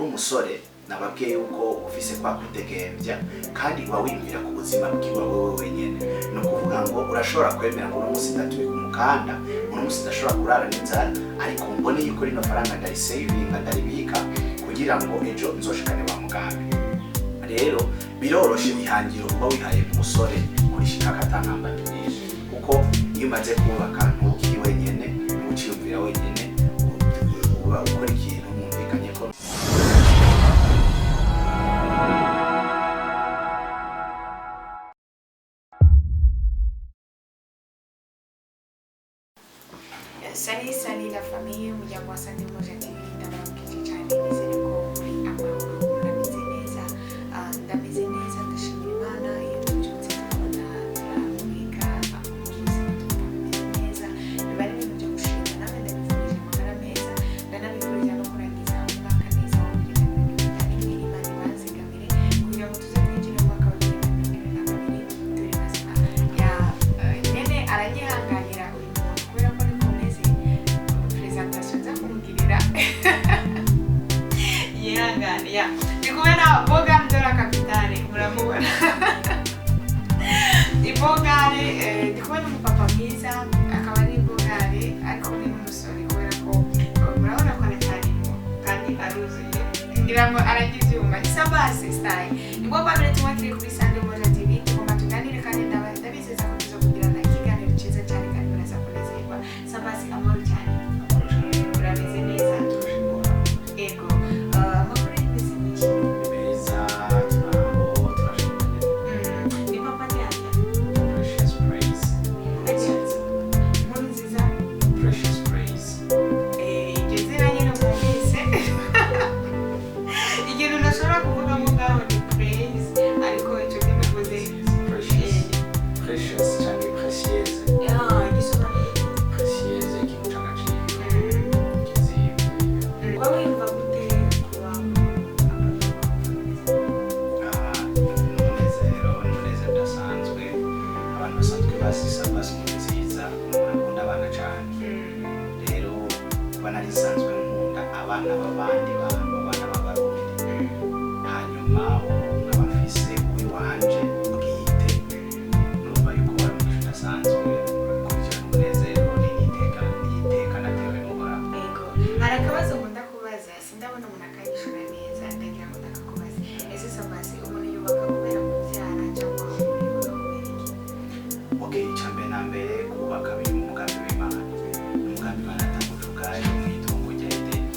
umusore nababwiye yuko ufise kwa kudegemvya kandi uba wiyumvira ku buzima bwiwe wewe wenyene. No kuvuga ngo urashobora kwemera ngo uno musi ndatubika umukanda, uno musi ndashobora kurara n'inzara, ariko mbone yuko rino faranga ndari savinga ndaribika kugira ngo ejo nzoshikane wa mugambi. Rero biroroshe ihangiro uba wihaye umusore kurishika katangamba nyinshi, kuko iyo umaze kubaka ntukiri wenyene, ntuciyumvira wenyene, uba ukora ikintu mwumvikanye ko. Sali la famille, umuryango wa Sunday Moja TV ndababwije cyane nizere ko muri amahoro ndameze neza ndashimira Imana iyo tubyutse tukabona turahumeka ubuzima tumeze neza biba ari ibintu byo gushima nawe ndabifurije amagara meza ndanabifurije no kurangiza umwaka neza wa 2022 Imana ibanzigamire kugira ngo tuze kwinjira mu mwaka wa 2022 turi bazima ya nyene aranyihanganira uyu muntu kubera ko Ndikubona Boga Mdora Kapitale muramubona Ibogare ndikubona umupapa mwiza akaba ari Ibogare ariko ni umusore kubera ko murabona ko aracyarimo kandi aruzuye ngira ngo aragize ibyuma Sabasi style nibwo babere tumwakire kuri Sunday Moja TV tugomba tuganire kandi ndabizeza ko tuzo kugirana ikiganiro cyiza cyane kandi muraza kunezerwa Sabasi amahoro cyane urabize neza ego banarisanzwe nkunda abana b'abandi bana b'abarundi hanyuma nkabafise uwiwanje bwite numva yuko bari umuntu udasanzwe kugira umunezero n'iteka natewe n'uhoraho. Yego hari akabazo nkunda kubaza sindabona umuntu akanyishura neza ndagira ngo ndakakubaze ese Sabasi umuntu yubaka kubera kubyara cyangwa yubaka kubera iki? Okay, icyambere na mbere kubaka biri mu mugambi w'Imana. Umugambi w'Imana atamucukaye mw'itongo rya Edeni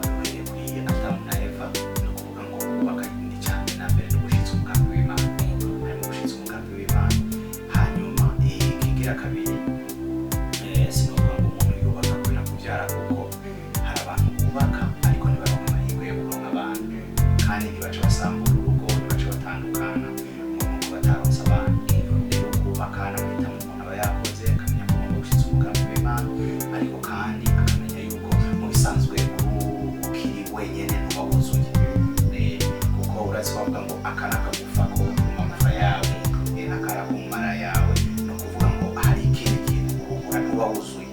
uhereye kuri Adamu na Eva, ni ukuvuga ngo kubaka ni cyane na mbere no gushitsa umugambi w'Imana, harimo gushitsa umugambi w'Imana. Hanyuma ikigira kabiri sinovuga ngo umuntu yubaka kubera kubyara, kuko hari abantu bubaka ariko ntibaronka amahirwe yo kuronka abana, kandi ntibaca basambura urugo, ntibaca batandukana nk'uko bataronse abana. Rero kubaka n'amahitamo umuntu aba yakoze akamenya ko agomba gushitsa umugambi w'Imana, ariko kandi akamenya yuko mu bisanzwe ukiri wenyene ntuba wuzuye, kuko urazi bavuga ngo aka n'akagufa ko mu magufa yawe n'akara ku mara yawe, ni ukuvuga ngo hari ikindi kintu urubura ntuba wuzuye.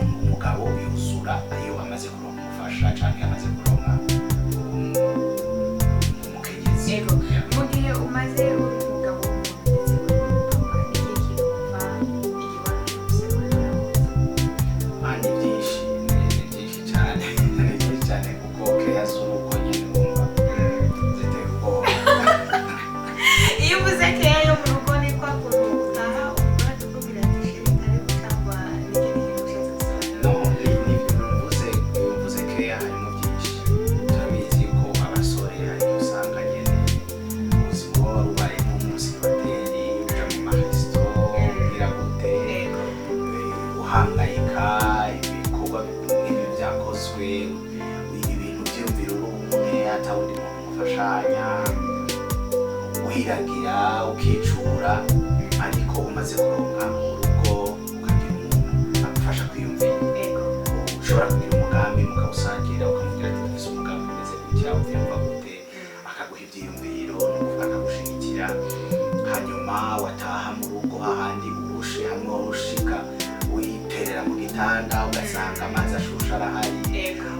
Umugabo yuzura iyo amaze kuronka umufasha cyangwa amaze kuronka umukenyezi. Yego mu gihe umaze uri umugabo w'umuntu ndetse n'umupapa n'igihe kiruva igihugu cyose Ni byinshi cyane kuko keya z'urugo nyine wumva ziteye ubwoba. iyo uvuze keya yo mu rugo ni kwa kuntu utaha ukora tukubwira ati sheri karibu cyangwa n'ikindi kintu ushatse gusobanura. Iyo mvuze keya harimo byinshi. Turabizi ko abasore hari usanga nyine ubuzima bwaba bubayemo umunsi bateri uja mu maresito ugira gute uhangayika, ibikorwa nk'ibi byakozwe, ibintu byumvira urumwe atawundi muntu umufashanya, wiragira ukicura, ariko umaze kuronka urugo ukagira umuntu agufasha kwiyumvira. Ushobora kugira umugambi mukawusangira ukamubwira ati dufise umugambi umeze gutya uvyumva gute, akaguha ivyiyumviro akagushigikira. Hanyuma wataha mu rugo hahandi urushe, hamwe warushika witerera mu gitanda ugasanga amazi ashusha arahari,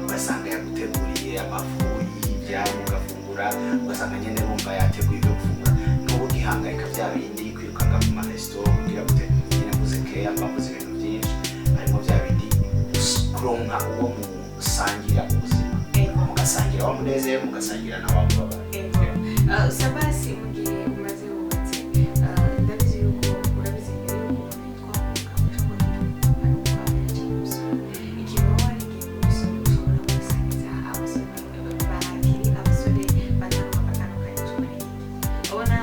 ugasanga yaguteguriye amafu y'ibyayi mugafungura ugasanga nyene bumva yateguye ibyo gufungura n'ubu gihangayika bya bindi kwirukanga mu maresitora kugira gute nyene mvuze keya mbavuze ibintu byinshi harimo bya bindi kuronka uwo musangira ubuzima mugasangira wa munezero mugasangira na wa mubabaro. Sabasi mu gihe umaze wubatse ndabizi yuko urabizi mbere yuko twavuga ikintu wari igihe umusore ushobora gusangiza abasore bakiri abasore batanu batandukanye cumi n'ibiri ubona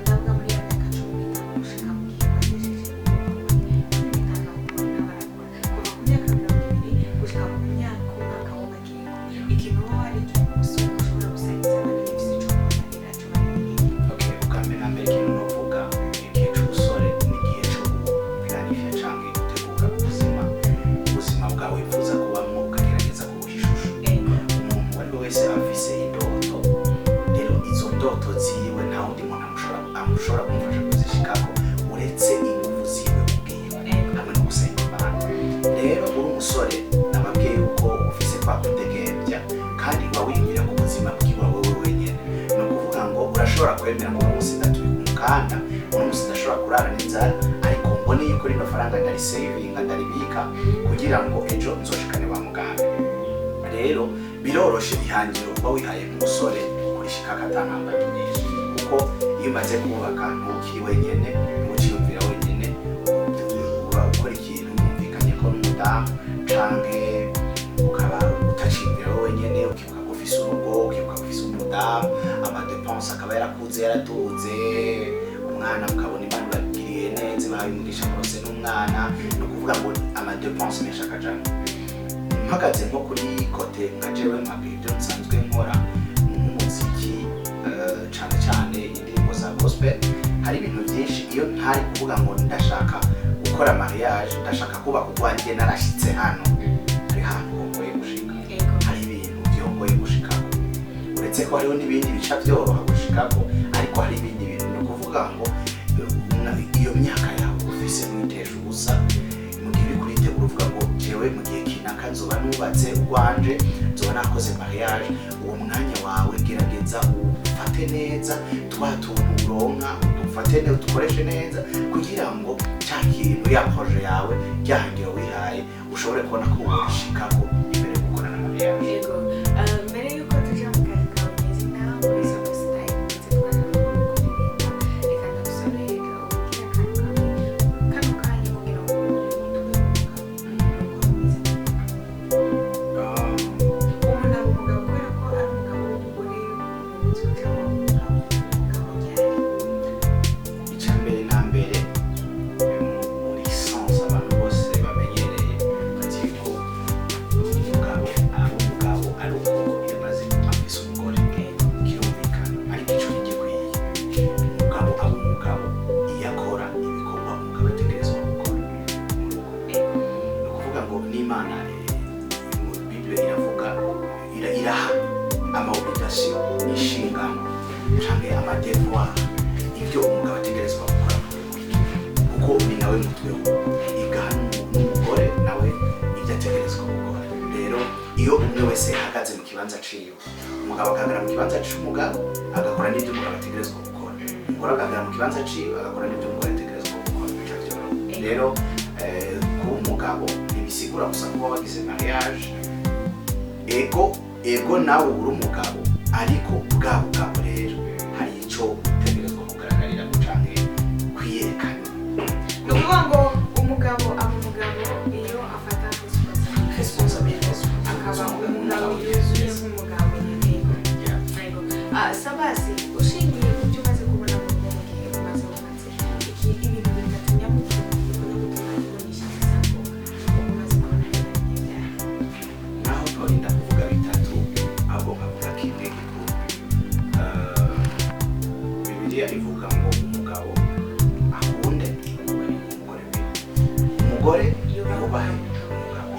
ndavuga muri ya myaka cumi n'itanu gushika mu gihe bagejeje n'itanu bakunda barakora kuva ku myaka 20 gushika ku mwaka w'amakingo ikintu wari igihe umusore ushobora gusangiza abandi bifite ico kumarira cumi n'ibiri. Okay, ukamenya mbere ikintu novuga igihe c'ubusore n'igihe co kuganira canke gutegura ubuzima bwawe wifuza kubamwo ukagerageza kubuhishusha. Umuntu uwo ari we wese afise indoto, rero izo ndoto ziwe nta wundi muntu amushobora kumufasha kuzishikako uretse inguvu ziwe ubwiwe hamwe no gusenga Imana. Rero uri umusore nababwiye yuko ufise kwa kwidegemvya kandi uba wiyumvira ku buzima bwiwe wowe wenyene. Ni ukuvuga ngo urashobora kwemera ngo uno munsi ndatubika umukanda, uno munsi ndashobora kurara n'inzara, ariko mbone yuko rino faranga ndarisevinga ndaribika kugira ngo ejo nzoshikane wa mugambi. Rero biroroshe ihangiro uba wihaye nk'umusore kurishika katantambara nyinshi, kuko iyo umaze kubaka ntukiri wenyene, ntuciyumvira wenyene, uba ukora ikintu mwumvikanye ko n'umudamu canke ukaba utaciyumvira wenyene, ukibuka ko ufise urugo, ukibuka ko ufise umudamu, amadepense akaba yarakuze yaraduze, umwana ukabona Imana ibagiriye neza ibahaye umugisha rwose n'umwana. Ni ukuvuga ngo amadepense menshi akajamwo. Mpagaze nko kuri kote nka jewe mpabwira ibyo nsanzwe nkora nk'umuziki cane cane indirimbo za gospel, hari ibintu byinshi iyo ntari kuvuga ngo ndashaka gukora mariage, ndashaka kubaka urwanjye narashitse hano, hari hantu hongoye gushika, hari ibintu byongoye gushikako, uretse ko hariho n'ibindi bica byoroha gushikako, ariko hari ibindi bintu. Ni ukuvuga ngo iyo myaka yawe ufise ntuyiteshe ubusa mu gihe uri kuritegura uvuga ngo jewe mu gihe kinaka nzoba nubatse urwanje, nzoba nakoze mariage. Uwo mwanya wawe gerageza ufate neza twa tuntu uronka, udufate neza udukoreshe neza kugira ngo cya kintu ya projet yawe ryahangiro wihaye ushobore kubona ko ubishikako imbere yo gukora na mariage. Yego, mbere yuko tuja mu kazi kawe nyezina muri Summer Style ndetse twanaruhuka kuririmba, reka ndagusabire ugira akantu kamwe kano kanya kugira ngo umuntu aba umugabo kubera ko ari umugabo w'umugore umunsi cyangwa umugabo ryari. Icya mbere na mbere muri sanse abantu bose bamenyereye bati ko umugabo ari uko yamaze afise umugore kirumvikana, ariko ico ntigikwiye. Umugabo aba umugabo iyo akora ibikorwa umugabo ategerezwa gukora mu rugo. Ni ukuvuga ngo n'Imana Bible iravuga iraha amaobligation n'inshingano canke amadevoir ibyo umugabo ategerezwa gukora mu rugo, kuko ni nawe mutwe igaha n'umugore nawe ibyo ategerezwa gukora. Rero iyo umwe wese ahagaze mu kibanza ciwe, umugabo agahagarara mu kibanza c'umugabo agakora n'ibyo umugabo ategerezwa gukora, umugore agahagarara mu kibanza ciwe agakora n'ibyo umugore ategerezwa gukora. Rero kuba umugabo ntibisigura gusa kuba wagize mariage, ego nawe uri umugabo, ariko bwa bugabo rero hari ico utegerezwa kugaragarira canke kwiyerekana. Ni ukuvuga ngo umugabo aba umugabo iyo afata Responsibility akaba umugabo yuzuye nk'umugabo nyine. Yego. Sabasi ushingiye ku byo umaze kubona mu rugo mu gihe umaze wubatse, ibintu bitatu nyamukuru bikunda gutuma ibonisha isambu umaze kubona ibyaha. naho ntorinda kuvuga bitatu ahubwo nkavuga kimwe gikuru. Bibiliya ivuga ngo umugabo akunde umugore we, umugore yubahe umugabo.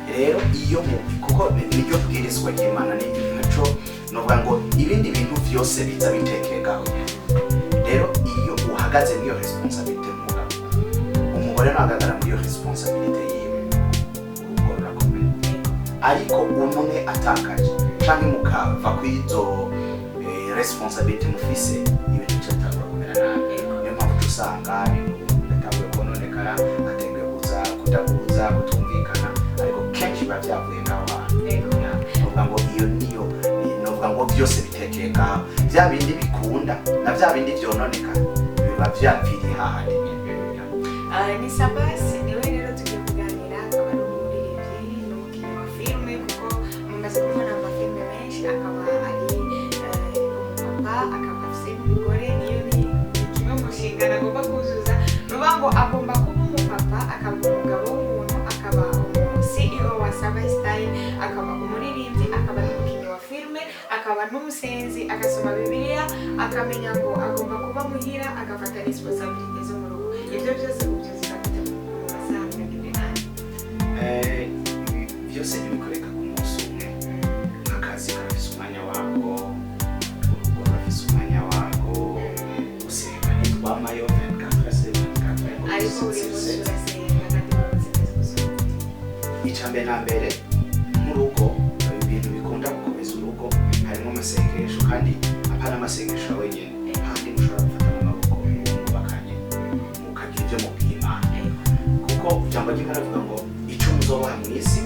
Rero iyo kuko niryo bwirizwa ry'Imana, ni naco novuga ngo ibindi bintu byose biza bitekekaho. Rero iyo uhagaze muri iyo responsabilité y'umugabo, umugore nahagarara muri iyo responsabilité yiwe, urugo rurakomeye. Ariko umwe atakaje canke mukava kwizo responsibility mufise ibintu cyatangura kumera nabi. Niyo mpamvu usanga ibintu bitanguye kononekara, atenguye kudahuza kutumvikana, ariko kenshi biba byavuye ngaho hantu. Novuga ngo iyo niyo novuga ngo byose bitekeye ngaho, bya bindi bikunda na bya bindi byononeka biba byapfiriye hahandi nyene. Ni Sabasi niwe rero tugiye kuganira, akaba ari umuririmbyi n'umukinnyi wa filime, kuko mumaze kubona amafilime menshi, akaba ari umupapa, akaba afite n'umugore. Niyo ni kimwe mu nshingano agomba kuzuza. Nuvuga ngo agomba kuba umupapa, akaba umugabo w'umuntu, akaba CEO wa Sabai Style, akaba umuririmbyi, akaba n'umukinnyi wa filime, akaba n'umusenzi, agasoma Bibiliya, akamenya ngo agomba kuba muhira, agafata responsibility zo mu rugo. Ibyo byose ubyuzuza gute mu masaha y'ibirani? Byose ntibikoreka ku munsi umwe. Nk'akazi karafise umwanya wako, urugo rurafise umwanya wako, gusenga ntitwamayo 24/7. Ariko buri munsi urasenga kandi umunsi gusoma. Icambere na mbere nk'urugo, ibintu bikunda gukomeza urugo harimo amasengesho, kandi apana amasengesho wenyine, kandi mushobora gufata n'amaboko mubakanye mukagira ibyo mubwira Imana, kuko ijambo ry'Imana rivuga ngo icyo muzoboha mu isi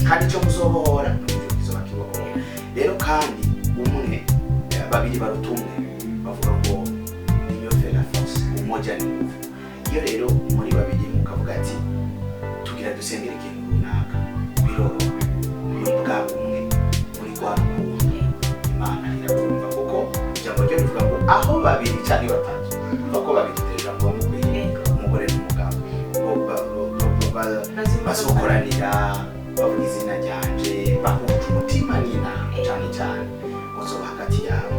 kandi icyo muzobohora n'uburyo kizoba kibohora. Rero kandi umwe babiri baruta umwe, bavuga ngo niyo fait la force, umoja ni nguvu. Iyo rero muri babiri mukavuga ati tugira dusengera ikintu runaka, biroho muri bwa umwe, muri rwa rukundo, Imana irakumva, kuko ijambo ryo rivuga ngo aho babiri cyane batatu, bako babiri deja ngo bamukwiye umugore n'umugabo basokoranira, bavuga izina ryanje, bahuje umutima n'inama cyane cyane uzoba hagati yabo.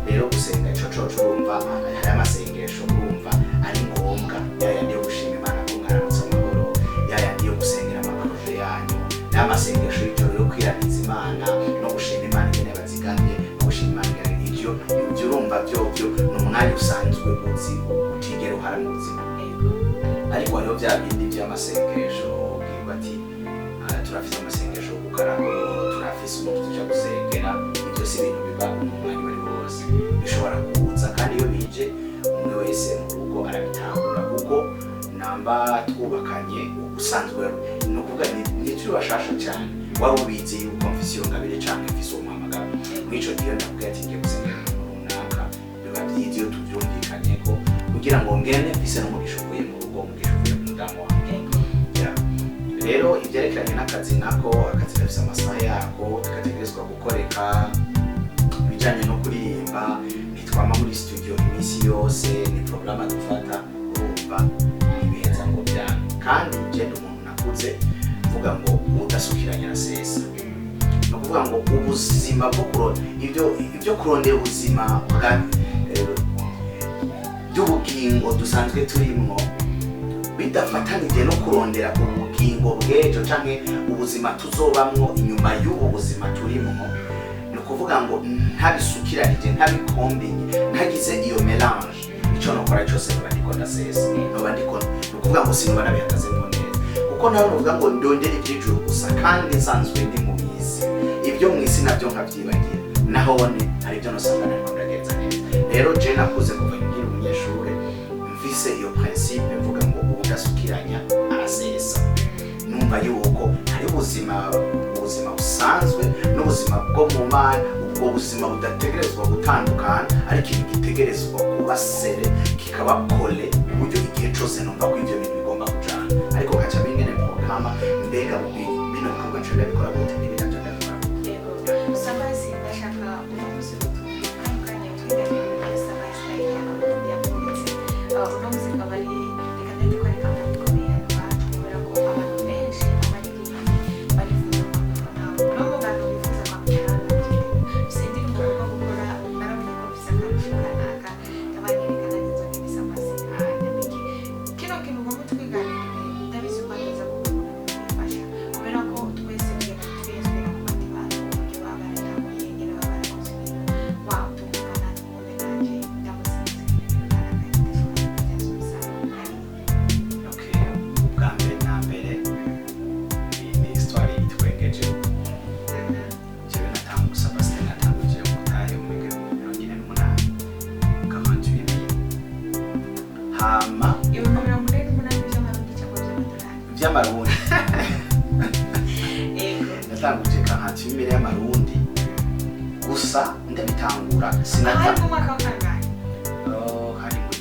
Rero gusenga ico coco urumva hari amasengesho urumva ari ngombwa, yayandi yo gushima Imana ko mwaramutse amahoro, yayandi yo gusengera amaproje yanyu, n'amasengesho y'ijoro yo kwiraniza Imana no gushima Imana ingene bazigamye, no gushima Imana ingene ivyo urumva vyovyo n'umwanya usanzwe uzi utigera uhara mu buzima. Ariko hariho bya bindi by'amasengesho ubwirwa ati turafite amasengesho kukarako, turafise umuntu tuja gusengera. Ibyo si ibintu biba mu mwanya wari wose, bishobora kuza, kandi iyo bije umwe wese mu rugo arabitahura, kuko namba twubakanye ubusanzwe no kuvuga ni turi bashasha cyane, wari ubizi yuko mfise iyo ngabire canke mfise uwo muhamagaro. Mw'ico gihe ndakubwira ati ngiye gusengera umuntu runaka, biba byiza iyo tuvyumvikanyeko, kugira ngo ngende mfise n'umugisha uvuye mu rugo, umugisha uvuye ku mudamu wanjye. Rero ibyerekeranye n'akazi nako, akazi gafise amasaha yako, tugategerezwa gukoreka. Ibijanye no kuririmba ntitwama muri studio iminsi yose, ni programa dufata, urumva ibiheza ngo byane. Kandi genda umuntu nakuze mvuga ngo udasukiranya na sesa, no kuvuga ngo ubuzima bwo ibyo kurondera ubuzima by'ubugingo dusanzwe turimo bidafatanije no kurondera ubugingo bw'ejo canke ubuzima tuzobamwo inyuma y'ubu buzima turimo. Ni ukuvuga ngo ntabisukiranije, ntabikombinye, ntagize iyo melange, icyo nokora cyose noba ndiko ndasesa, noba ndiko, ni ukuvuga ngo sinoba nabihagazemo neza, kuko nawe nuvuga ngo ndondere iby'ijuru gusa kandi nsanzwe ndi mu isi, ibyo mu isi nabyo nkabyibagira, nahone hari ibyo nosanga nariko ndagenza neza. Rero je nakuze kuva nkiri umunyeshuri mfise iyo principe mvuga ngo udasukiranya arasesa, numva yuko hari ubuzima busanzwe n'ubuzima bwo mu Mana, ubwo buzima budategerezwa gutandukana, ariko ibi gitegerezwa kuba sere, kikaba kole, uburyo igihe cyose numva ko ivyo bintu bigomba kujana. Ariko nkaca bingene programa mbega bino bikorwa nje ndabikora gute, n'ibindi nje ndabikora gute. Sabasi ndashaka umuzi utandukanye twiganye muri Sabai Style yakunze uno muzika bari reka ndiko ariko bikomeye abantu, kubera ko abantu benshi abaririmba barifuza kwakora no mu bantu bifuza kwakora sindi mu rugo gukora narabonye ko bisa akarusho kanaka abanyerekana n'inzo n'ibisabasi nyamiki kino kintu ngo mutwiganire ndabizi ko neza ko bifasha, kubera natanguje kankati imbere y'amarundi gusa ndabitangura hari mu mwaka wa kangahe? hari muri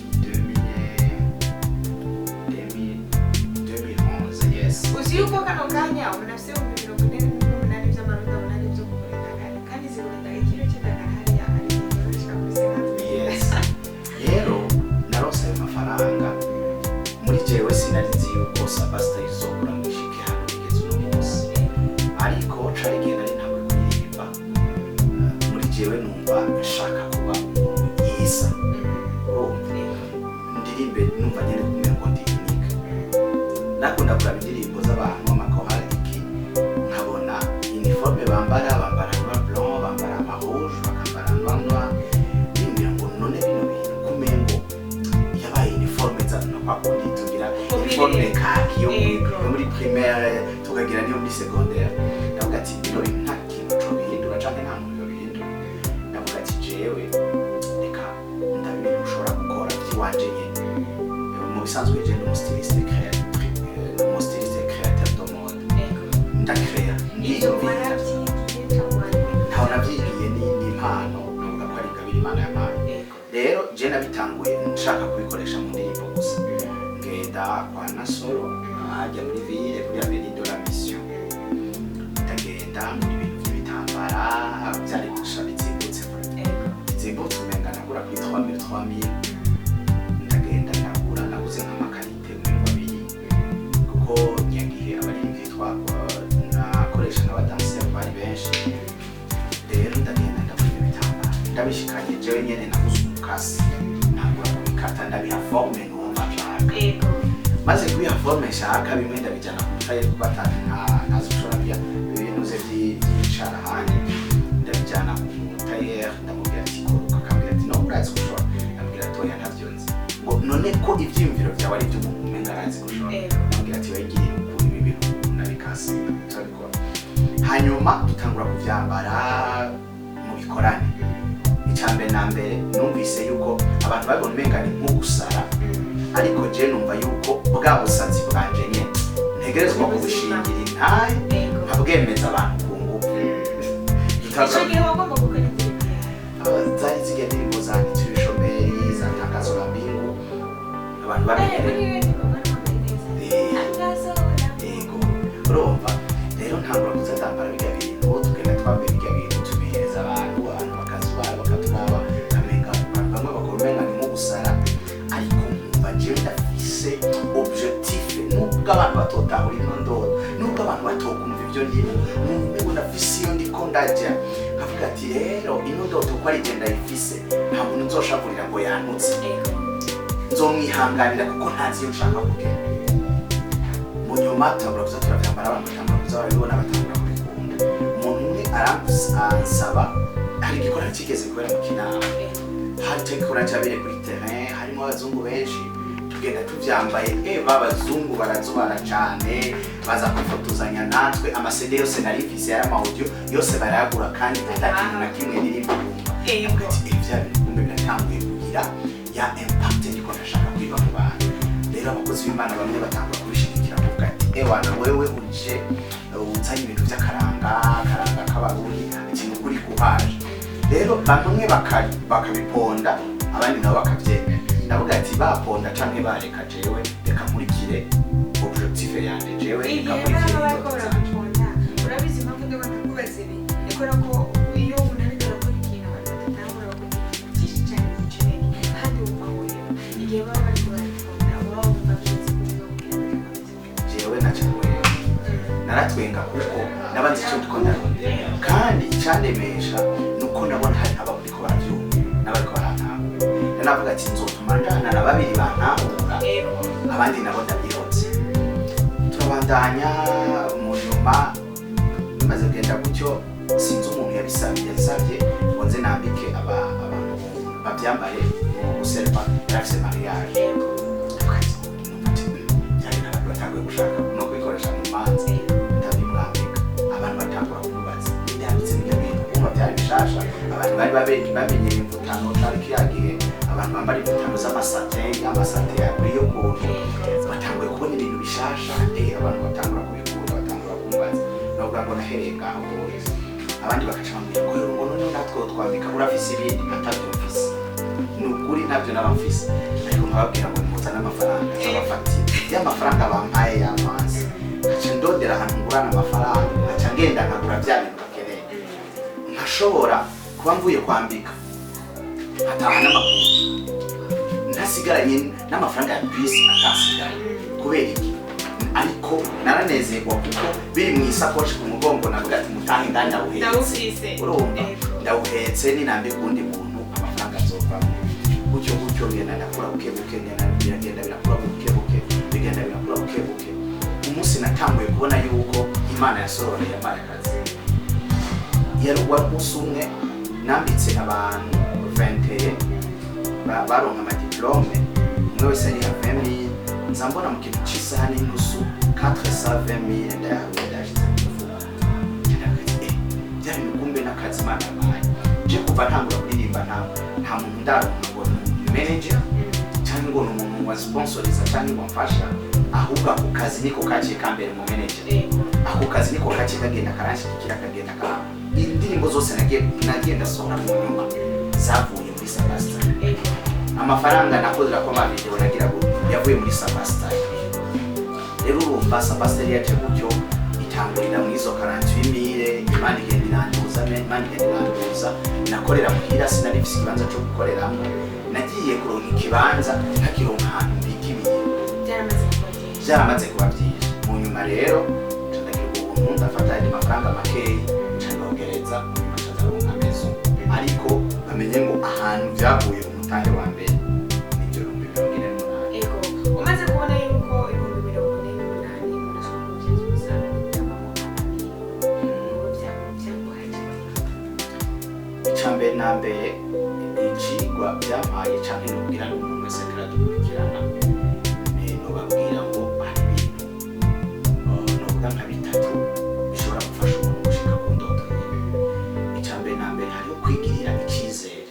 2011 yes. Uzi yuko kano kanya unafise 48 by'amarundi abonani byo kugura kandi zigura ikiro cy'indagara hariya ari yorosha kubisema. Yes. Rero narose ayo mafaranga muri jewe sinari nzi yuko Sabasta izobura mwishike hano bigeze uno munsi, ariko cari igihe nari ntabwo kuririmba muri jewe numva nshaka kuba yisa ndirimbe numva nyene kumenya ngo ndi unique. Nakunda kuraba indirimbo z'abantu amakoraliki nkabona uniforme bambara noir blanc, bambara amarouge, bakambara noir bimbwira ngo none bino bintu kumengo yabaye uniforme zano kwakundi tugira uniforme kaki yo muri primaire tukagira niyo muri secondaire. Ndavuga ati bino bintu nta kintu co bihindura canke nta muntu yobihindura. Ndavuga ati jewe reka ndabintu ushobora gukora by'iwanje nyene. Mu bisanzwe je ni styliste créateur de mode. Ndakrea ndiyumvira ntaho navyigiye ni impano navuga ko ari ingabire Imana yampaye. Rero je nabitanguye nshaka kubikoresha mu ndirimbo gusa. Ngenda kwa Nasoro ajya muri ville kuri Avenue de la Mission, ndagenda muri bintu by'ibitambara byari gusha bizimbutse umenga nagura kuri 3000 ndagenda ndagura naguze nk'amakarite abiri kuko nyagihe abaririmbyi nakoresha n'abadansi bari benshi. Rero ndagenda ndagura ibitambara ndabishikanye jewe nyene naguze umukasi nagura kubikata ndabiha forme numva nshaka, maze kubiha forme nshaka bimwe ndabijana ku mutaye kubatana ntazishobora bya ibintu ze by'icara handi ndabijana ku mutaye ndamubwira ati ko akambwira ati no urazi gushora, ndamubwira toya ntavyo nzi ngo none ko ivyiyumviro byawe ari byo umuntu umenga arazi gushora. Ndamubwira ati wegiriye ukuri ibi bintu nabikase turabikora. Hanyuma dutangura kuvyambara mu bikorane. Icambere na mbere numvise yuko abantu babona umenga ni nko gusara, ariko je numva yuko bwa busazi bwanje nyene ntegerezwa kubushingira intaye nkabwemeza abantu ku ngufu. Ico gihe wagomba gukora indirimbo zari zigiye indirimbo zanditse ibishomeri za Tangazo la Mbingu abantu bamenyereye. Yego urumva rero ntangura kuza ndambara bijya bintu tugenda twambaye bijya bintu tubihereza abantu bakazubara bakaturaba kamenga bamwe bakora umenga ni nko gusara, ariko nkumva jewe ndafise objectif nubwo abantu batotahura ino ndoto, nubwo abantu batokumva ibyo ndimo nubwo ndafise iyo ndiko ndaja nkavuga ati rero ino ndoto ko ari genda ifise nta muntu nzoshakurira ngo yantutse, nzomwihanganira kuko ntazi iyo nshaka kugenda. Mu nyuma tubura kuza turavyambara abantu batangura kuza barabibona batangura kubikunda. Umuntu umwe aransaba hari igikorwa kigeze kubera mu Kinama, hari igikorwa cyabere kuri terrain harimo abazungu benshi tugenda tuvyambaye babazungu barazubara cyane baza kwifotozanya natwe. Amasede yose narifise yari amaudio yose barayagura kandi atakintu na kimwe ndirimbo kumva. Ivya bikumbe biratanguye kugira ya impact ndiko ndashaka kwiba mu bantu. Rero abakozi b'Imana bamwe batangura kubishigikira kuvuga ati wana wewe uje uzanye ibintu by'akaranga k'abarundi ikintu kuri kuhaje. Rero bamwe bakabiponda abandi nabo bakavyemera. Ndavuga ati baponda canke bareka jewe reka nkurikire objectif yanje jewe reka nkurikire. Urabizi impamvu ndiko ndakubaza ibi nikora ko iyo unanira gukora ikintu abantu batatahura bakora byinshi cyane cyane kandi umahoye igihe baba bari kubaponda baba bumva byose jewe nacawe naratwenga kuko nabanze icyo ndiko ndarondera, kandi icandemesha nuko nabona hari abandi ko baravyumva n'abariko barantahura. Navuga ati nzotuma njana na babiri bantahura abandi nabo ndabyirotse. Turabandanya mu nyuma bimaze kugenda gutyo sinzi umuntu yabisabye ngo nze nambike abantu babyambaye mu guserva yarafise mariage. Cyane n'abantu batanguye gushaka no kubikoresha mu manzi ndabimwambika. Abantu batangura kubaza ndabitse n'ibyo bintu kuba byari bishasha. Abantu bari bamenyeye imvutano cyari kiyagiye abantu bambara imvutano z'amasate yo kuntu batanguye kubona ibintu bishasha. Abantu batangura kubikunda batangura kumbaza no novuga ngo nahereye ngaho bose abandi bakaca bambwira ngo none natwe twambika urafise ibindi atavyo mfise nukuri navyo n'abafise ariko nkababwira ngo muzana amafaranga abafatira y'amafaranga bampaye y'amazi aca ndondera ahantu ngurana amafaranga aca ngenda nkagura vya bintu bakeneye nkashobora kuba mvuye kwambika ataha n'amaguru ntasigaranye n'amafaranga ya bisi atasigaye kubera iki ariko naranezerwa kuko biri mu isakoshi ku mugongo navuga ati mutahe ndani ndawuhetse urumva ndawuhetse ninambi kundi muntu amafaranga azovamo gutyo ngenda ndakura bukebuke ngenda birakura bukebuke bigenda birakura bukebuke umunsi natanguye kubona yuko Imana yasororeye amarakazi yari umunsi umwe nambitse abantu 21 baronka amadiplome umwe wese ari havemi nzambona mu kintu cy'isaha n'inusu 420,000 ndayahubudashyize kuvuga byari mukumbe n'akazi Imana yampaye je kuva ntangura kuririmba nta muntu ndaronka ngo manager cyangwa ngo n'umuntu wa sponsoriza cyangwa ngo mfasha ahubwo ako kazi niko kaciye kambere mu manager ako kazi niko kaciye kagenda karashikira kagenda ka indirimbo zose nagiye ndasohora mu nyuma zavuye muri Sabastar amafaranga nakozera ko video nagira ngo yavuye muri Sabastar rero urumva Sabastar yaje gutyo itangurira muri zo 48,000 Imana igenda iranduza nakorera muhira sinarifise ikibanza cyo gukoreramo nagiye kuronka ikibanza ntakironka ahantu mbikibije byaramaze kuba byinshi mu nyuma rero ndagira ubuntu ndafata andi mafaranga makeyi cyangwa mu mezo ariko bamenye ngo ahantu byavuye umutahe wa mbere nibyo 48,000 ego umaze kubona yuko 48,000 unashobora kuzizuza icambe nambere icigwa byampaye cyane no kugira ngo umuntu wese kiradukurikirana no babwira ngo hari ibintu no kuga nka bitatu bishobora gufasha umuntu gushika ku ndoto icambe nambere hari kwigirira icyizere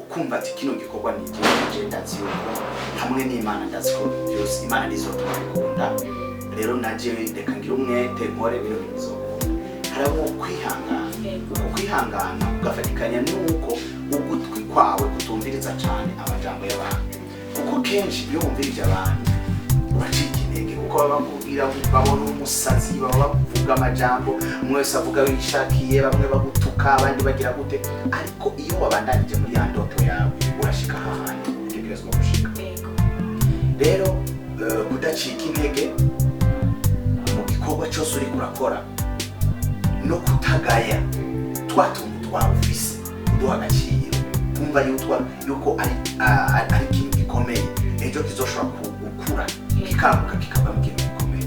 ukumva ati kino gikorwa ni igihe ndazi yuko hamwe n'Imana ndazi ko byose Imana nizotuma bikunda rero naje reka ngira umwete nkore bino bizokunda harabo kwihangana ugafatikanya nuko ugutwi kwawe kutumviriza cyane amajambo y'abantu kuko kenshi iyo wumvirije abantu uracika intege kuko babakubwira babona umusazi baba bavuga amajambo umwe wese avuga wishakiye bamwe bagutuka abandi bagira gute ariko iyo wabandanije muri ya ndoto yawe urashika hahandi utegerezwa gushika rero kudacika intege mu gikorwa cyose uri kurakora no kutagaya twatuntu twawufise uduha agaciro kumva yuko ari ikintu gikomeye ejo kizoshobora gukura kikaguka kikava mu kintu gikomeye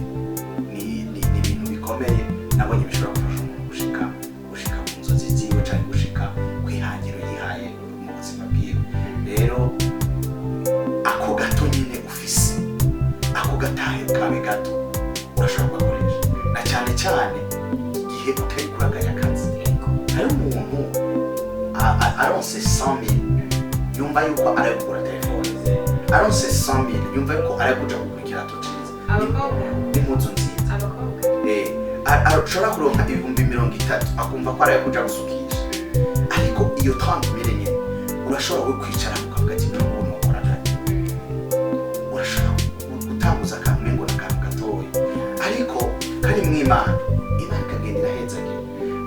ni ibintu bikomeye nabonye bishobora gufasha umuntu gushika ku nzozi ziwe cyangwa gushika kwihangiro yihaye mu buzima bwiwe rero ako gato nyine ufise ako gatahe kawe gato urashobora gukoresha na cyane igihe utari kuragaya akazi hari umuntu aronse 100,000 yumva yuko ari gukora telefone aronse 100,000 yumva yuko ari kuja gukurikira tociza n'impuzu nziza ashobora kuronka 30,000 akumva ko ari kuja gusukisha ariko iyo 30,000 nyene urashobora kwicara ukavuga ati none uwo mukora ati urashobora gutanguza akantu ngo n'akantu gatoya ariko kari mw'Imana ikagenda irahezagira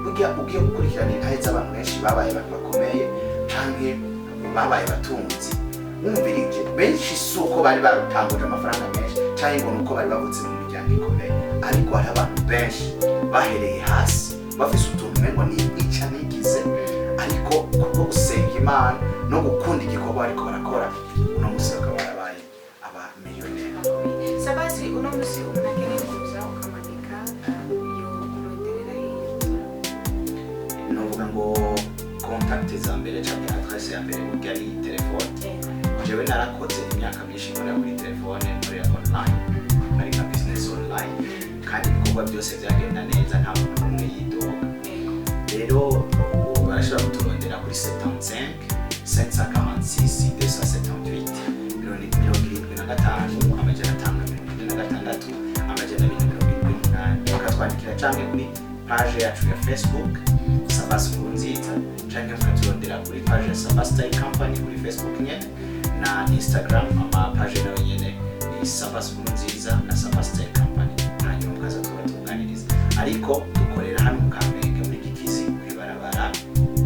burya ugiye gukurikirana intaheza abantu benshi babaye bakomeye canke babaye batunzi wumvirije benshi suko bari barutanguje amafaranga menshi canke ngo nuko bari bavutse mu miryango ikomeye ariko hari abantu benshi bahereye hasi bafise utuntu ngo ni ica nigize ariko kubwo gusenga Imana no gukunda igikorwa ariko barakora uno musi bakaba barabaye aba millionaire Sabasi uno musi unakeneye kuza ukamanika ngo contact za mbere cyangwa adresse ya mbere burya ari telefone jewe narakoze imyaka myinshi nkora kuri telefone nkorera online ari nka business online kandi ibikorwa byose byagenda neza nta muntu n'umwe yidoga rero barashobora kuturondera kuri 75 546 278 75 amajana 576 amajana 278 bakatwandikira cyangwa kuri page yacu ya Facebook Sabas Nkurunziza, canke mukaturondera kuri page ya Sabas Style Company kuri Facebook nyene, na Instagram ama page nayo nyene ni Sabas Nkurunziza na Sabas Style Company, hanyuma mukaza tubatunganiriza. Ariko dukorera hano mu Kamenge muri Gikizi kwibarabara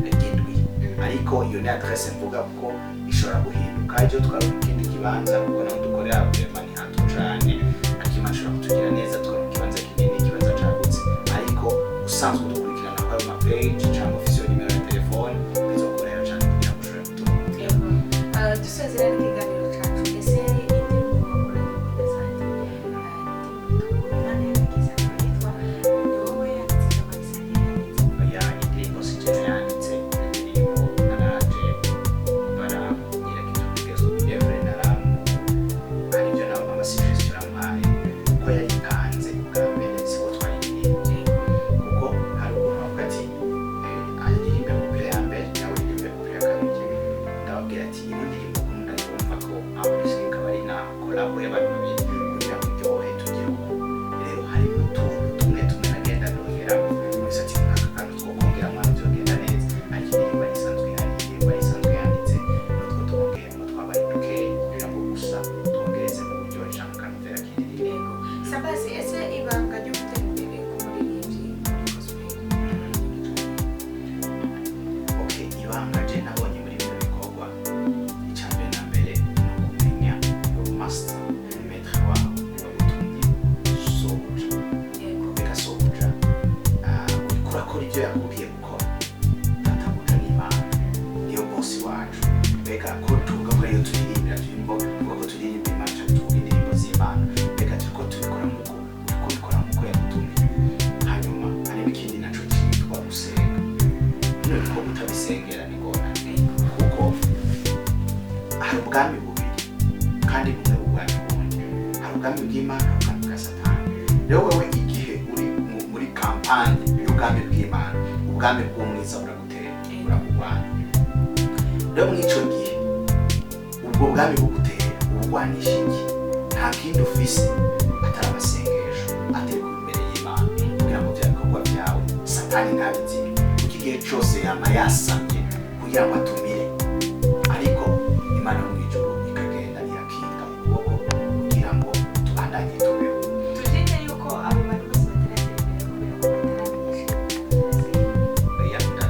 ry'indwi, ariko iyo ni adresse mvuga kuko ishobora guhinduka ibyo twari mu kindi kibanza, kuko naho dukorera vraiment ni hato cane, akima ashobora kutugira neza twari mu kibanza kinini, ikibanza cagutse, ariko usanzwe dukurikirana kwa ma page cyangwa official numero ya telefone bizokorera cyane kugira ngo ushobore kutumva. Dusezerana ikiganiro cyacu, ese indirimbo wakora kugeza Imana yagize kwitwa wowe yanditse amayisani ya indirimbo sije yanditse, indirimbo naraje bara nyirakizo kugeza Evre naramu aribyo nawe amasuggestion ampaye ko yayipanze bwa mbere siko twayiririmbe, kuko hari umuntu wavuga ati aririmbe couple ya mbere nawe aririmbe couple ya kabiri, ndababwira ati iyi ndirimbo ukunda yumva ko abarishe ikaba ari na collab y'abantu babiri kugira ngo iryohe tugire uko. Rero hari utuntu tumwe nagenda nongera gusa ati aka kantu two kongera mwana byogenda neza, ariko indirimbo isanzwe ihari, indirimbo isanzwe yanditse, nutwo twongeyemo twabaye dukeyi kugira ngo gusa twongereze mu buryo cyangwa kanutera k'indirimbo. Sabas, ese ibanga ryo gutera imbere k'umuririmbyi muri gospel? Okay, ibanga je nabonye muri bino bikorwa icyambere na mbere no kumenya your master maître wawe wagutumye sobuja, bega sobuja uriko urakora ibyo yakubwiye gukora, databuja n'Imana niyo bosi wacu, bega ko tuvuga ko iyo turirimbira turimbo tuvuga ko turirimba Imana cyangwa tuvuga indirimbo z'Imana, bega turiko tubikora nk'uko ubikora nk'uko yagutumye. Hanyuma hari ikindi naco cyitwa gusenga. Nuko utabisengera ni ngorane, kuko hari ubwami bubiri kandi bumwe ubwami bundi, hari ubwami bw'Imana n'ubwami bwa Satani. Rero wewe igihe uri muri kampanye y'ubwami bw'Imana, ubwami bw'umwiza buragutera buragurwanya. Rero mw'ico gihe ubwo bwami bugutera ubugwanisha iki? Nta kindi ufise atari amasengesho aterwa imbere y'Imana kugira ngo bya bikorwa byawe Satani ntabizime, kuko igihe cyose yama yasamye kugira ngo atumire, ariko Imana yo mw'ijuru ikagenda irakinga mu kuboko kugira ngo tubandanye tubeho. Tujije yuko abo bari bose bateranira imbere kubera ko bataramenyesha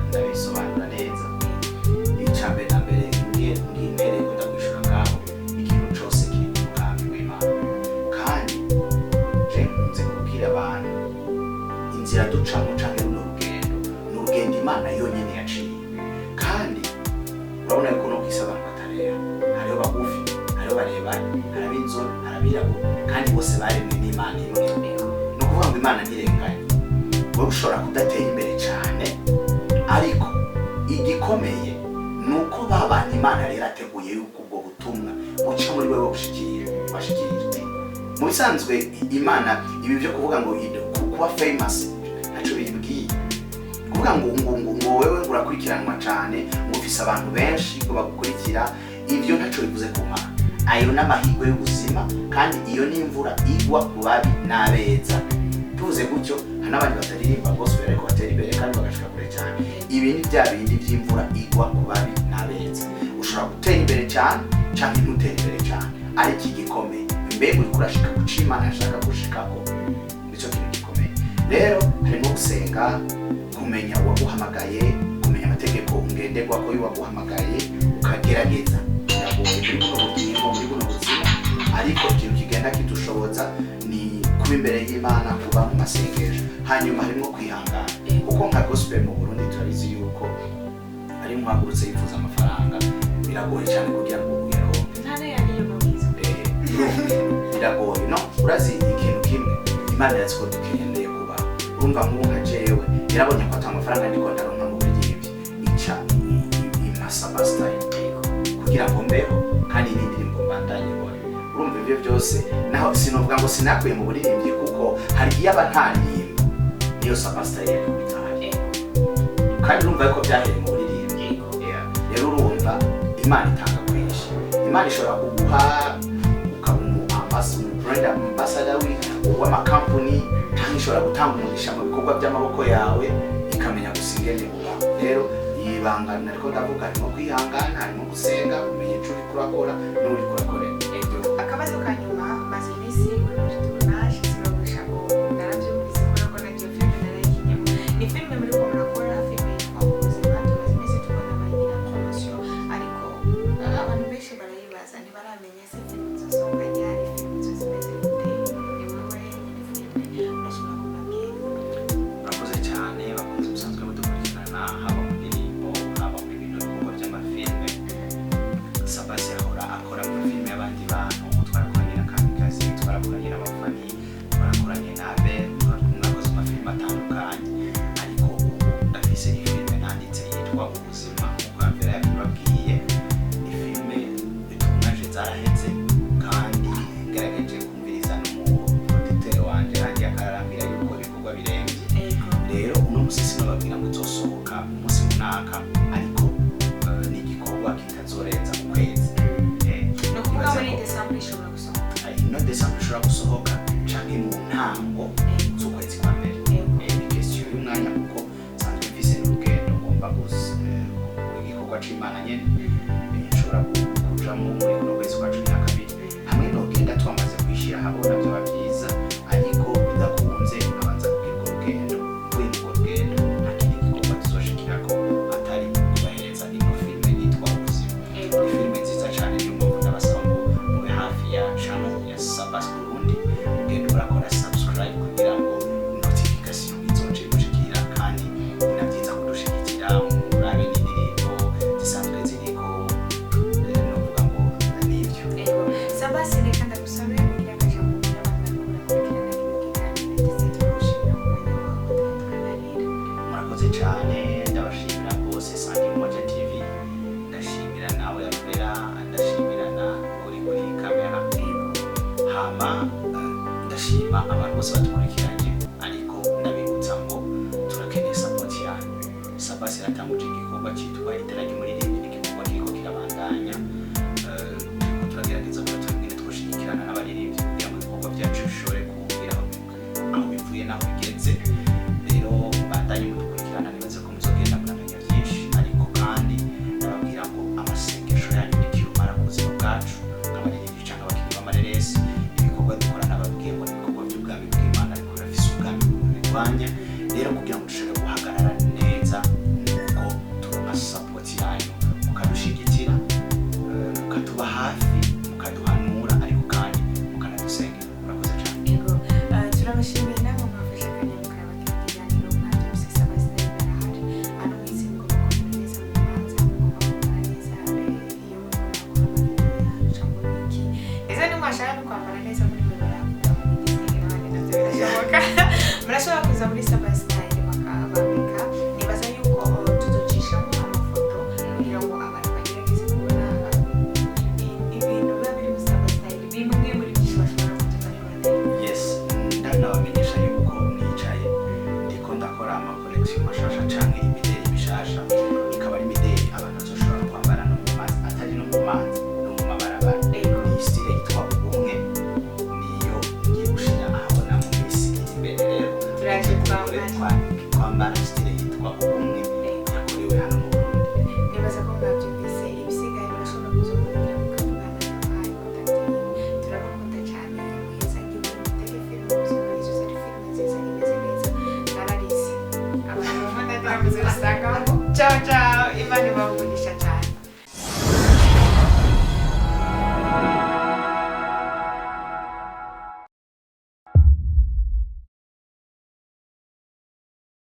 Ndabisobanura neza. Icyambere na mbere ngiye ko ndakwishura ngaho ikintu cyose kiri mu bwami bw'Imana, kandi je nkunze kubwira abantu inzira ducamo canke runo rugendo ni urugendo Imana yonyene yaciye, kandi urabona yuko no kwisi abantu batarera, hariho bagufi, hariho barebare, hari ab'inzobe, hari abirabura, kandi bose baremwe n'Imana imwe. Ni ukuvuga ngo Imana ntirenganye, wowe ushobora kudatera imbere cyane, ariko igikomeye ni uko babana Imana rero ateguye yuko ubwo butumwa buca muri wewe bashikirije. Mu bisanzwe Imana ibi byo kuvuga ngo kuba famous ntaco bibwiye, kuvuga ngo wewe urakurikiranwa cyane, ngo ufise abantu benshi ngo bagukurikira, ibyo ntaco bivuze ku Mana. Ayo n'amahirwe y'ubuzima, kandi iyo ni imvura igwa ku babi n'abeza. Tuvuze gutyo hari n'abandi bataririmba gospel ariko batera imbere kandi bagashika kure cyane. Ibi ni bya bindi by'imvura igwa ku babi n'abeza. Ushobora gutera imbere cyane cyangwa ntutera imbere cyane, ariko igikomeye mbega uriko urashika ku cyo Imana yashaka gushikako, nicyo kintu gikomeye. Rero harimo gusenga, kumenya uwaguhamagaye, kumenya amategeko ngenderwako y'uwaguhamagaye, ukagerageza biragoye muri buno bugingo, muri buno buzima, ariko ikintu kigenda kidushoboza ni kuba imbere y'Imana, kuba mu masengesho. Hanyuma harimo kwihangana, kuko nka gospel mu Burundi turabizi yuko ari muhagurutse yifuza amafaranga, biragoye cyane kugira ngo uyaronke. ntare yariyo mabwiza Biragoye no urazi ikintu kimwe, Imana yazi ko dukeneye kuba, urumva nk'ubu nka jewe yarabonye ko ata amafaranga ndiko ndaronka mu buryo ica imasaba style kugira ngo mbeho, kandi n'indirimbo mbandanye nkora. Urumva ibyo byose naho sinovuga ngo sinakuye mu buririmbyi, kuko hari iyaba ntaririmba niyo saba style yari kubitaye, kandi urumva ko byahereye mu buririmbyi. Rero urumva Imana itanga kwinshi, Imana ishobora kuguha ukaba brand ambassador w'amakampani cyangwa ishobora gutanga umugisha mu bikorwa by'amaboko yawe ikamenya gusa ingene uba. Rero yibangana ariko ndavuga harimo kwihangana, harimo gusenga, umenya icyo uri kurakora n'uri kurakorera. Akabazo ka nyuma maze iminsi uri muri tournage sinabasha ko narabyumvise ko nagiye filime narayikinyemo. Ni filime muri ko murakora filime yitwa Ubuzima, tumaze iminsi tubona abayina promotion ariko abantu benshi barayibaza ntibaramenya se filime zisohoka ryari, filime zimeze gute, ni wowe nyine filime urashobora kubabwira. Murakoze cyane bakunze musanzwe mudukurikirana haba mu ndirimbo haba mu bintu bikorwa by'amafilme. Sabasi ahora akora mu filime y'abandi bantu, twarakoranye na Kamikazi, twarakoranye n'abafani, twarakoranye na Abel, mwakoze amafilme atandukanye. Ariko ubu ndafise ifilme nanditse yitwa Ubuzima nk'uko mbere yabibabwiye. Ni filme tournage zaraheze kandi ngerageje kumviriza n'umuproducteur wanje kandi akararambira yuko ibikorwa birembye. Rero uno musi sinababwira ngo izosohoka umunsi runaka, ariko ni igikorwa kitazorenza ukwezi. No kuvuga muri December ishobora gusohoka. No December ishobora gusohoka canke mu ntango z'ukwezi kwa mbere. Ni question y'umwanya kuko sanzwe mfise n'urugendo ngomba igikorwa c'Imana nyene nshobora kujamo muri kuno kwezi kwa 12. Hamwe n'ugenda twamaze kwishira habona byoba byiza, ariko bidakunze abanza kugira urugendo. Kuri urwo rugendo nta kindi gikorwa tuzoshikirako atari kubahereza ino filme yitwa Ubuzima. Ni filme nziza cyane niyo mpamvu ndabasaba ngo mube hafi ya channel ya Sabasi Burundi, ugende urakora subscribe kugira ngo notification izoje gushikira, kandi inabyiza kudushikira murabe n'indirimbo zisanzwe ziriko novuga ngo nivyo. Sabasi reka ndagusabe kugira akaja mu biro abantu barakurikirana kino kiganiro ndetse tugushimira ku mwanya wawe tuganira. Murakoze cyane, ndabashimira rwose Sangi Moja TV, ndashimira nawe Alvera, ndashimira na uri kuri kamera. Hama ndashima abantu bose badukurikiranye, ariko ndabibutsa ngo turakeneye support yanyu. Sabasi iratanguje igikorwa cyitwa Itara ry'Umuririmbyi, igikorwa kiriko kirabandanya. Turiko turagerageza kugira ingene twoshigikirana n'abaririmbyi kugira ngo ibikorwa byacu bishobore kugira aho bivuye n'aho bigeze. Rero mubandanye mudukurikirana, nibaze ko muzogenda muramenya byinshi, ariko kandi ndababwira ngo amasengesho yanyu ni kirumara ku buzima bwacu nk'abaririmbyi cyangwa abakinnyi b'amareresi. Ibikorwa dukora nababwiye ngo ni ibikorwa by'ubwami bw'Imana, ariko birafise ubwami bubirwanya. Rero kugira ngo dushobore guhagarara neza nuko turonka support yanyu, mukadushigikira, mukatuba hafi, mukaduhanura, ariko kandi mukanadusengera. Murakoze cyane. Turabashimiye namwe mwafashe akanya mukaraba kino kiganiro mwabyose. Sabasi arahari hano mwese mugomba kumera neza mu manza, mugomba kumera neza iyo muriko murakora amavideo cyangwa iki. Ese nimwashaka no kwambara neza muri biro yawe n'abandi navyo birashoboka. Murashobora kuza muri Sabasi bakabambika. Nibaza yuko tuzocishamo amafoto kugira ngo abantu bagerageze kubona ibintu biba biri muri Sabasi, bimwe muri byinshi bashobora kutuzanira. Yes, ndabamenyesha yuko nicaye ndiko ndakora ama collection mashasha canke imideli mishasha, ikaba ari imideli abantu bazoshobora kwambara no mu mazi, atari no mu mazi, no mu mabarabara. Ni style yitwa Ubumwe, niyo ngiye gushira ahabona mu minsi iri imbere. Rero Turaje twambara style yitwa Ubumwe yakorewe hano mu Burundi. nibaza ko mwabyumvise. Ibisigaye birashobora kuzongera mukavugana n'abahaye kontakiti. Turabakunda cyane, mwiza ngiye mutege filime ubuzima, izo zari filime nziza imeze neza. Nararize abantu bamwe ndagira ngo zibasangamo. Ciao ciao.